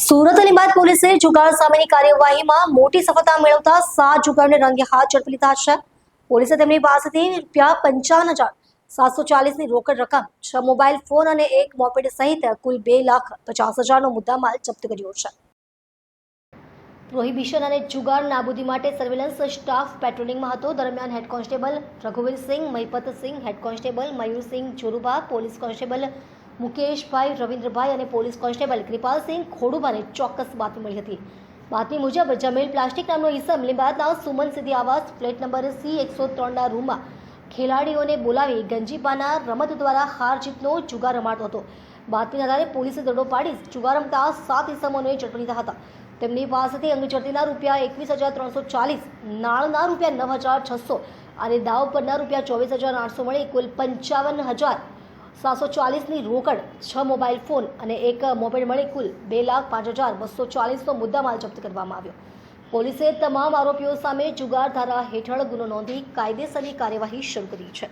સુરત અલીબાગ પોલીસે જુગાર સામેની કાર્યવાહીમાં મોટી સફળતા મેળવતા 7 જુગારને રંગે હાથ ઝડપી લીધા છે। પોલીસે તેમની પાસેથી ₹55,740ની રોકડ રકમ, 6 મોબાઈલ ફોન અને 1 મોપેડ સહિત કુલ ₹2,50,000નો મુદ્દામાલ જપ્ત કર્યો છે। પ્રોહિબિશન અને જુગાર નાબૂદી માટે સર્વેલન્સ સ્ટાફ પેટ્રોલિંગમાં હતો। દરમિયાન head constable Raghuvirsinh Mahipatsinh, head constable Mayursinh Joruba, police constable Mukeshbhai Ravindrabhai અને પોલીસ કોન્સ્ટેબલ કૃપાલસિંહ ખોડુભાને ચોક્કસ બાતમી મળી હતી। બાતમી મુજબ જમીલ પ્લાસ્ટિક નામનો ઈસમ લીંબાયતના સુમન સિદ્ધિ આવાસ ફ્લેટ નંબર C103ના રૂમમાં ખેલાડીઓને બોલાવી ગંજીપાના રમત દ્વારા હાર જીતનો જુગાર રમાડતો હતો। બાતમીના આધારે પોલીસે દરોડો પાડી જુગાર રમતા 7 ઈસમોને ઝડપી લીધા હતા। તેમની પાસેથી અંગઝડતીના ₹21,340, નાણના ₹9,600 અને દાવ પરના ₹24,800 મળી કુલ ₹55,740ની રોકડ, 6 મોબાઈલ ફોન અને 1 મોપેડ મળી કુલ ₹2,05,240નો મુદ્દામાલ જપ્ત કરવામાં આવ્યો। પોલીસે તમામ આરોપીઓ સામે જુગાર ધારા હેઠળ ગુનો નોંધી કાયદેસરની કાર્યવાહી શરૂ કરી છે।